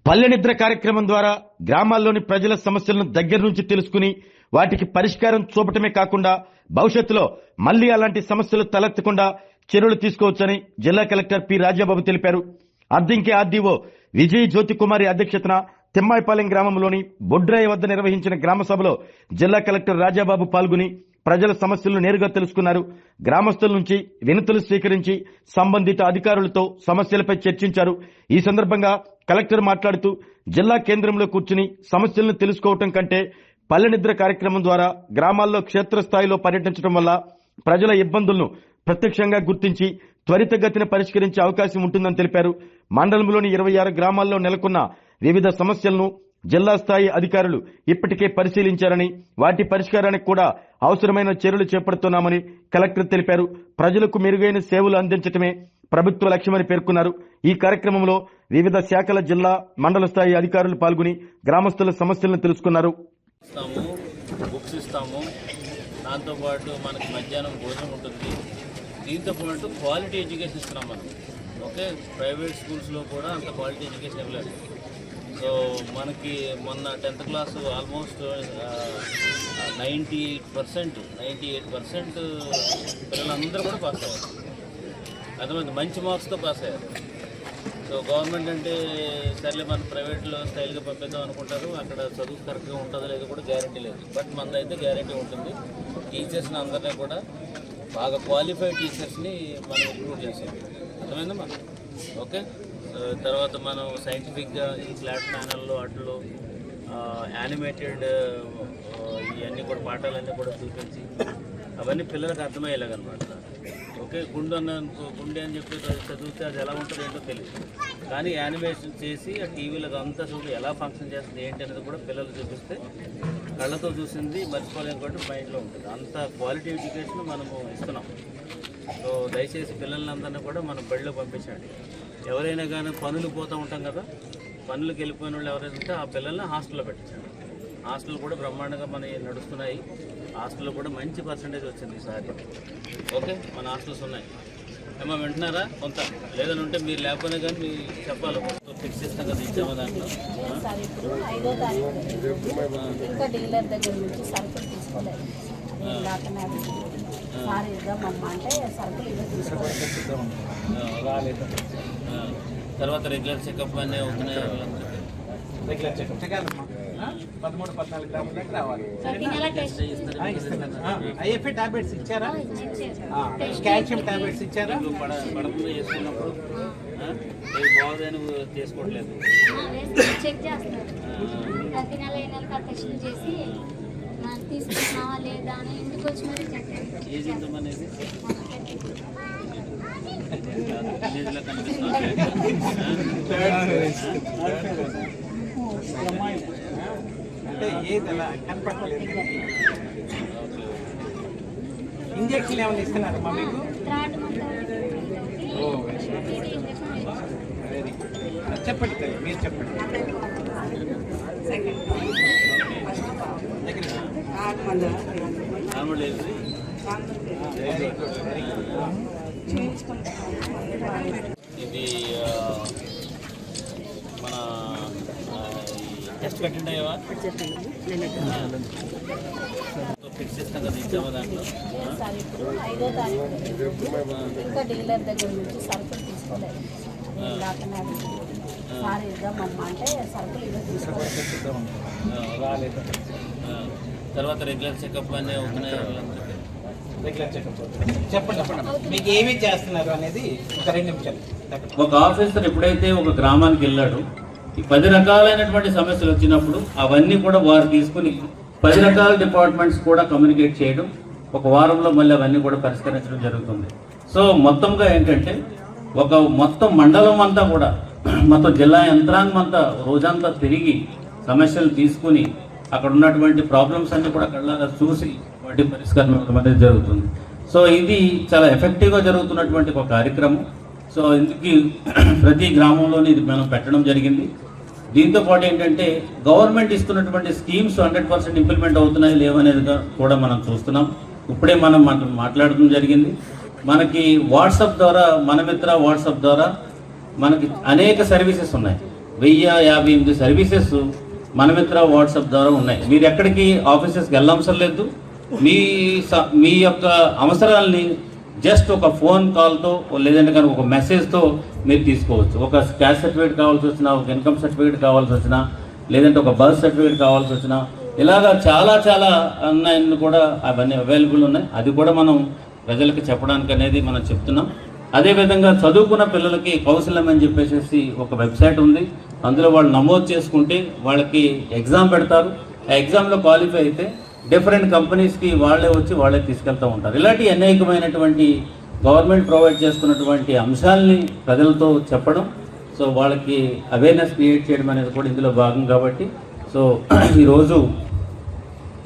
పల్లె నిద్ర కార్యక్రమం ద్వారా గ్రామాల్లోని ప్రజల సమస్యలను దగ్గర నుంచి తెలుసుకుని వాటికి పరిష్కారం చూపటమే కాకుండా భవిష్యత్తులో మళ్లీ అలాంటి సమస్యలు తలెత్తకుండా చర్యలు తీసుకోవచ్చని జిల్లా కలెక్టర్ పి రాజాబాబు తెలిపారు. అద్దంకి ఆర్డీఓ విజయ్ జ్యోతి కుమారి అధ్యక్షతన తిమ్మాయిపాలెం గ్రామంలోని బొడ్రాయి వద్ద నిర్వహించిన గ్రామ సభలో జిల్లా కలెక్టర్ రాజాబాబు పాల్గొని ప్రజల సమస్యలను నేరుగా తెలుసుకున్నారు. గ్రామస్తుల నుంచి వినతులు స్వీకరించి సంబంధిత అధికారులతో సమస్యలపై చర్చించారు. ఈ సందర్భంగా కలెక్టర్ మాట్లాడుతూ జిల్లా కేంద్రంలో కూర్చుని సమస్యలను తెలుసుకోవటం కంటే పల్లె నిద్ర కార్యక్రమం ద్వారా గ్రామాల్లో క్షేత్రస్థాయిలో పర్యటించడం వల్ల ప్రజల ఇబ్బందులను ప్రత్యక్షంగా గుర్తించి త్వరితగతిన పరిష్కరించే అవకాశం ఉంటుందని తెలిపారు. మండలంలోని 26 గ్రామాల్లో నెలకొన్న వివిధ సమస్యలను జిల్లా స్థాయి అధికారులు ఇప్పటికే పరిశీలించారని వాటి పరిష్కారానికి కూడా అవసరమైన చర్యలు చేపడుతున్నామని కలెక్టర్ తెలిపారు. ప్రజలకు మెరుగైన సేవలు అందించడమే ప్రభుత్వ లక్ష్యమని పేర్కొన్నారు. ఈ కార్యక్రమంలో వివిధ శాఖల జిల్లా మండల స్థాయి అధికారులు పాల్గొని గ్రామస్తుల సమస్యలను తెలుసుకున్నారు. బుక్స్ ఇస్తాము, దాంతోపాటు మనకి మధ్యాహ్నం భోజనం ఉంటుంది. దీంతో పాటు క్వాలిటీ ఎడ్యుకేషన్ ఇస్తున్నాం మనం. ఓకే, ప్రైవేట్ స్కూల్స్లో కూడా అంత క్వాలిటీ ఎడ్యుకేషన్ ఇవ్వలేదు. సో మనకి మొన్న 10th క్లాస్ ఆల్మోస్ట్ 98% పిల్లలందరూ కూడా పాస్ అయ్యారు. అర్థమైంది, మంచి మార్క్స్తో పాస్ అయ్యారు. సో గవర్నమెంట్ అంటే సర్లే మన ప్రైవేట్లో స్టైల్గా పంపిద్దాం అనుకుంటారు. అక్కడ చదువు కరెక్ట్గా ఉంటుందో లేదో కూడా గ్యారంటీ లేదు. బట్ మనదైతే గ్యారంటీ ఉంటుంది. టీచర్స్ని అందరినీ కూడా బాగా క్వాలిఫైడ్ టీచర్స్ని మనం రిక్రూట్ చేస్తాం. అర్థమైందా మనం? ఓకే, తర్వాత మనం సైంటిఫిక్గా ఈ ఫ్లాట్ ప్యానల్లో వాటిలో యానిమేటెడ్ ఇవన్నీ కూడా పాఠాలన్నీ కూడా చూపించి అవన్నీ పిల్లలకు అర్థమయ్యేలాగనమాట. ఓకే, గుండె అని చెప్పి చదివితే అది ఎలా ఉంటుందో ఏంటో తెలియదు, కానీ యానిమేషన్ చేసి ఆ టీవీలో అంతా చూసి ఎలా ఫంక్షన్ చేస్తుంది ఏంటి అనేది కూడా పిల్లలు చూపిస్తే కళ్ళతో చూసింది మర్చిపోలేని కూడా మైండ్లో ఉంటుంది. అంత క్వాలిటీ ఎడ్యుకేషన్ మనము ఇస్తున్నాం. సో దయచేసి పిల్లలందరినీ కూడా మనం బడిలో పంపించండి. ఎవరైనా కానీ పనులు పోతూ ఉంటాం కదా, పనులకు వెళ్ళిపోయిన వాళ్ళు ఎవరైనా ఉంటే ఆ పిల్లల్ని హాస్టల్లో పెట్టించండి. హాస్టల్ కూడా బ్రహ్మాండంగా మనకి నడుస్తున్నాయి. హాస్టల్లో కూడా మంచి పర్సంటేజ్ వచ్చింది ఈసారి. ఓకే, మన హాస్టల్స్ ఉన్నాయి. ఏమో వింటున్నారా? కొంత లేదని ఉంటే మీరు లేకపోయినా కానీ మీరు చెప్పాలి. ఫిక్స్ చేస్తాం కదా, ఇచ్చామా దాంట్లో. ఇంకా డీలర్ దగ్గర నుంచి సరుకులు తీసుకోలేదు. తర్వాత రెగ్యులర్ చెకప్ అన్నీ అవుతున్నాయి. రెగ్యులర్ చెకప్ 13-14 గ్రాముల దగ్గర రావాలి. ఐఎఫ్ఏ టాబ్లెట్స్ ఇచ్చారా? కాల్షియం టాబ్లెట్స్ ఇచ్చారా? పడుతుంది చేసుకున్నప్పుడు బాగుందని చేసుకోవట్లేదు. చెక్ చేస్తారు, ప్రతి నెల టెస్టులు చేసి తీసుకున్నావా లేదా అని ఇంటికి వచ్చి మరి చెప్తారు. ఏజ్ ఎంత అనేది అంటే ఏది అలా కనపడలేదు. ఇంజక్షన్ ఏమైనా ఇస్తున్నారమ్మా మీకు? చెప్పండి, మీరు చెప్పండి. ఇది మన టెస్ట్ పెట్టండి అయ్యవా? ఫిక్స్ చేస్తాం కదా, ఇచ్చామా దాంట్లో. ఇంకా డీలర్ దగ్గర నుంచి సరుకులు తీసుకోలేదు. సార్ ఇద్దామమ్మా అంటే సరుకులు రాలేదు. తర్వాత రెగ్యులర్ చెకప్ అన్నీ అవుతున్నాయి. రెగ్యులర్ చెకప్ చెప్పండి, మీకు ఏమి చేస్తున్నారు అనేది ఒక 2 నిమిషాలు. ఒక ఆఫీసర్ ఎప్పుడైతే ఒక గ్రామానికి వెళ్ళాడో ఈ 10 రకాలైనటువంటి సమస్యలు వచ్చినప్పుడు అవన్నీ కూడా వారు తీసుకుని 10 రకాల డిపార్ట్మెంట్స్ కూడా కమ్యూనికేట్ చేయడం, ఒక వారంలో మళ్ళీ అవన్నీ కూడా పరిష్కరించడం జరుగుతుంది. సో మొత్తంగా ఏంటంటే ఒక మొత్తం మండలం అంతా కూడా మొత్తం జిల్లా యంత్రాంగం అంతా రోజంతా తిరిగి సమస్యలు తీసుకుని అక్కడ ఉన్నటువంటి ప్రాబ్లమ్స్ అన్ని కూడా కళ్ళగా చూసి వాటి పరిష్కారం అనేది జరుగుతుంది. సో ఇది చాలా ఎఫెక్టివ్గా జరుగుతున్నటువంటి ఒక కార్యక్రమం. సో ఇందుకు ప్రతి గ్రామంలోని ఇది మనం పెట్టడం జరిగింది. దీంతో పాటు ఏంటంటే గవర్నమెంట్ ఇస్తున్నటువంటి స్కీమ్స్ 100% ఇంప్లిమెంట్ అవుతున్నాయి లేవనేది కూడా మనం చూస్తున్నాం. ఇప్పుడే మనం మాట్లాడడం జరిగింది. మనకి వాట్సాప్ ద్వారా, మన మిత్ర వాట్సాప్ ద్వారా మనకి అనేక సర్వీసెస్ ఉన్నాయి. 1058 సర్వీసెస్ మనమిత్ర వాట్సాప్ ద్వారా ఉన్నాయి. మీరు ఎక్కడికి ఆఫీసెస్కి వెళ్ళవసరం లేదు. మీ యొక్క అవసరాలని జస్ట్ ఒక ఫోన్ కాల్తో లేదంటే కనుక ఒక మెసేజ్తో మీరు తీసుకోవచ్చు. ఒక క్యాస్ట్ సర్టిఫికేట్ కావాల్సి వచ్చినా, ఒక ఇన్కమ్ సర్టిఫికేట్ కావాల్సి వచ్చినా, లేదంటే ఒక బర్త్ సర్టిఫికేట్ కావాల్సి వచ్చినా, ఇలాగా చాలా చాలా ఉన్నాయని కూడా అవన్నీ అవైలబుల్ ఉన్నాయి. అది కూడా మనం ప్రజలకు చెప్పడానికి అనేది మనం చెప్తున్నాం. అదేవిధంగా చదువుకున్న పిల్లలకి కౌశల్యం అని చెప్పేసి ఒక వెబ్సైట్ ఉంది. అందులో వాళ్ళు నమోదు చేసుకుంటే వాళ్ళకి ఎగ్జామ్ పెడతారు. ఆ ఎగ్జామ్లో క్వాలిఫై అయితే డిఫరెంట్ కంపెనీస్కి వాళ్ళే వచ్చి వాళ్ళే తీసుకెళ్తూ ఉంటారు. ఇలాంటి అనేకమైనటువంటి గవర్నమెంట్ ప్రొవైడ్ చేస్తున్నటువంటి అంశాలని ప్రజలతో చెప్పడం, సో వాళ్ళకి అవేర్నెస్ క్రియేట్ చేయడం అనేది కూడా ఇందులో భాగం. కాబట్టి సో ఈరోజు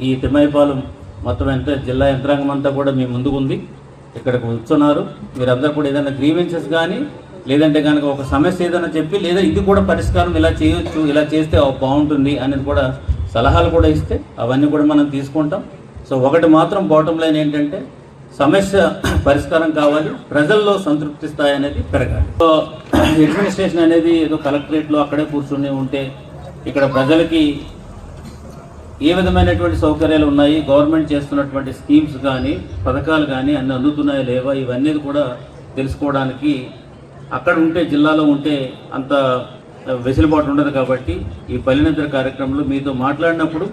ఈ తిమ్మాయిపాలెం మొత్తం జిల్లా యంత్రాంగం అంతా కూడా మీ ముందుకు ఉంది, ఇక్కడికి కూర్చున్నారు. మీరందరూ కూడా ఏదైనా గ్రీవెన్సెస్ కానీ లేదంటే కనుక ఒక సమస్య ఏదైనా చెప్పి లేదా ఇది కూడా పరిష్కారం ఇలా చేయొచ్చు, ఇలా చేస్తే బాగుంటుంది అనేది కూడా సలహాలు కూడా ఇస్తే అవన్నీ కూడా మనం తీసుకుంటాం. సో ఒకటి మాత్రం బాటం లైన్ ఏంటంటే సమస్య పరిష్కారం కావాలి, ప్రజల్లో సంతృప్తి స్థాయి అనేది పెరగాలి. సో అడ్మినిస్ట్రేషన్ అనేది ఏదో కలెక్టరేట్లో అక్కడే కూర్చుని ఉంటే ఇక్కడ ప్రజలకి ఏ విధమైనటువంటి సౌకర్యాలు ఉన్నాయి, గవర్నమెంట్ చేస్తున్నటువంటి స్కీమ్స్ కానీ పథకాలు కానీ అన్నీ అందుతున్నాయా లేవా, ఇవన్నీ కూడా తెలుసుకోవడానికి అక్కడ ఉంటే జిల్లాలో ఉంటే అంత వెసులుబాటు ఉండదు. కాబట్టి ఈ పల్లెనిద్ర కార్యక్రమంలో మీతో మాట్లాడినప్పుడు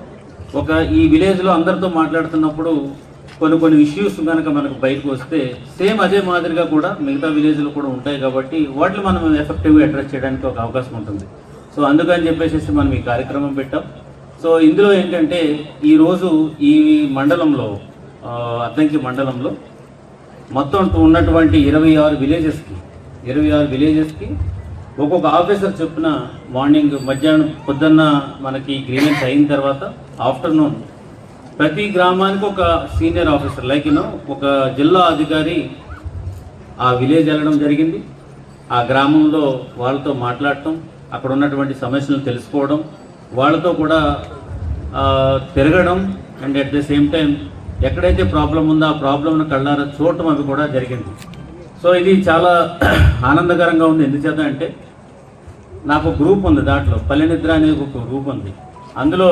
ఈ విలేజ్లో అందరితో మాట్లాడుతున్నప్పుడు కొన్ని ఇష్యూస్ కనుక మనకు బయటకు వస్తే సేమ్ అదే మాదిరిగా కూడా మిగతా విలేజ్లు కూడా ఉంటాయి. కాబట్టి వాటిని మనం ఎఫెక్టివ్గా అడ్రస్ చేయడానికి ఒక అవకాశం ఉంటుంది. సో అందుకని చెప్పేసి మనం ఈ కార్యక్రమం పెట్టాం. సో ఇందులో ఏంటంటే ఈరోజు ఈ మండలంలో అద్దంకి మండలంలో మొత్తం ఉన్నటువంటి 26 విలేజెస్కి ఒక్కొక్క ఆఫీసర్ చొప్పున మార్నింగ్, మధ్యాహ్నం, పొద్దున్న మనకి గ్రీవెన్స్ అయిన తర్వాత ఆఫ్టర్నూన్ ప్రతి గ్రామానికి ఒక సీనియర్ ఆఫీసర్ ఒక జిల్లా అధికారి ఆ విలేజ్ వెళ్ళడం జరిగింది. ఆ గ్రామంలో వాళ్ళతో మాట్లాడటం, అక్కడ ఉన్నటువంటి సమస్యలను తెలుసుకోవడం, వాళ్ళతో కూడా తిరగడం and at the same time ఎక్కడైతే ప్రాబ్లం ఉందో ఆ ప్రాబ్లంను కళ్ళారా చూడటం అవి కూడా జరిగింది. సో ఇది చాలా ఆనందకరంగా ఉంది. ఎందుచేత అంటే నాకు గ్రూప్ ఉంది, దాంట్లో పల్లెనిద్ర అనే ఒక గ్రూప్ ఉంది. అందులో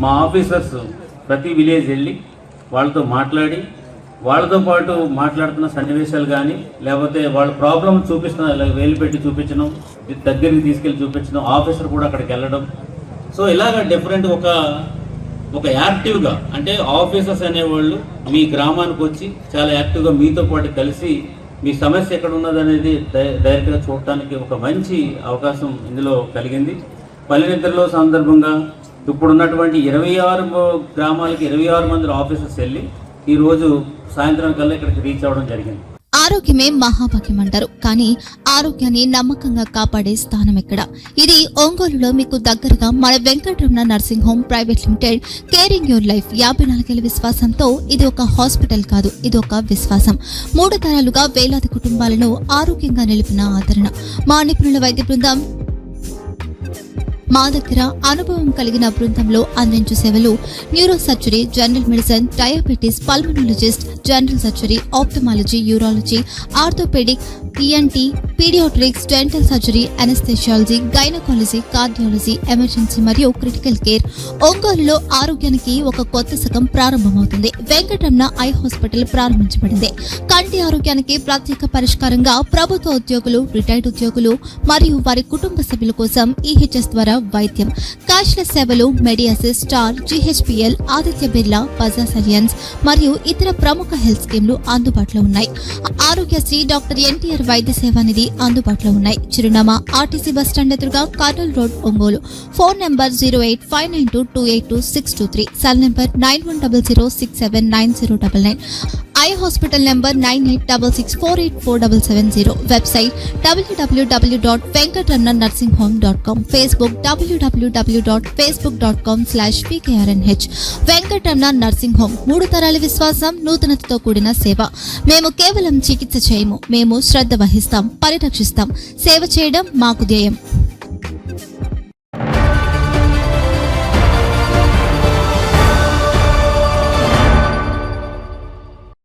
మా ఆఫీసర్స్ ప్రతి విలేజ్ వెళ్ళి వాళ్ళతో మాట్లాడి వాళ్ళతో పాటు మాట్లాడుతున్న సన్నివేశాలు కానీ లేకపోతే వాళ్ళ ప్రాబ్లం చూపిస్తున్న వేలు పెట్టి చూపించడం, దగ్గరికి తీసుకెళ్ళి చూపించడం, ఆఫీసర్ కూడా అక్కడికి వెళ్ళడం. సో ఇలాగ డిఫరెంట్ ఒక యాక్టివ్గా అంటే ఆఫీసర్స్ అనేవాళ్ళు మీ గ్రామానికి వచ్చి చాలా యాక్టివ్గా మీతో పాటు కలిసి మీ సమస్య ఎక్కడ ఉన్నదనేది డైరెక్ట్గా చూడటానికి ఒక మంచి అవకాశం ఇందులో కలిగింది. పల్లెనిద్రలో సందర్భంగా ఇప్పుడున్నటువంటి 26 గ్రామాలకి 26 మంది ఆఫీసర్స్ వెళ్ళి ఈరోజు సాయంత్రం కల్లా ఇక్కడికి రీచ్ అవ్వడం జరిగింది. ఆరోగ్యమే మహాభాగ్యం అంటారు, కానీ ఆరోగ్యాన్ని నమ్మకంగా కాపాడే స్థానం ఎక్కడ? ఇది ఒంగోలులో మీకు దగ్గరగా మన Venkataramana nursing home private limited. Caring your life 54 ఏళ్ల విశ్వాసంతో ఇది ఒక హాస్పిటల్ కాదు, ఇది ఒక విశ్వాసం. 3 తరాలుగా వేలాది కుటుంబాలను ఆరోగ్యంగా నిలిపిన ఆదరణ. మా నిపుణుల వైద్య బృందం మా దగ్గర అనుభవం కలిగిన బృందంలో అందించే సేవలు neuro surgery, general medicine, diabetes, pulmonologist, general surgery, ophthalmology, urology, orthopaedic, ENT, paediatrics, dental surgery, anaesthesiology, gynaecology, cardiology, emergency మరియు క్రిటికల్ కేర్. ఒంగోలులో ఆరోగ్యానికి ఒక కొత్త శకం ప్రారంభమవుతుంది. వెంకటరమణ ఐ హాస్పిటల్ ప్రారంభించబడింది. కంటి ఆరోగ్యానికి ప్రత్యేక పరిష్కారంగా ప్రభుత్వ ఉద్యోగులు, రిటైర్డ్ ఉద్యోగులు మరియు వారి కుటుంబ సభ్యుల కోసం EHS ద్వారా వైద్యం, క్యాష్లెస్ సేవలు, Medi Assist, Star, GHPL, Aditya Birla, Bajaj Allianz మరియు ఇతర ప్రముఖ హెల్త్ స్కీమ్లు అందుబాటులో ఉన్నాయి. ఆరోగ్యశ్రీ, డాక్టర్ NTR వైద్య సేవా నిధి అందుబాటులో ఉన్నాయి. చిరునామా RTC బస్టాండ్ ఎదురుగా, Kurnool road, Ongole. Phone number 08592282623, cell number 9100679099, eye hospital number 9866484770, website www.venkatramanarsinghome.com, Facebook www.facebook.com/VKRNH. Venkataramana nursing home, 3 తరాల విశ్వాసం, నూతనతతో కూడిన సేవ. మేము కేవలం చికిత్స చేయము, మేము శ్రద్ధ వహిస్తాం, పరిరక్షిస్తాం. సేవ చేయడం మాకు ధ్యేయం.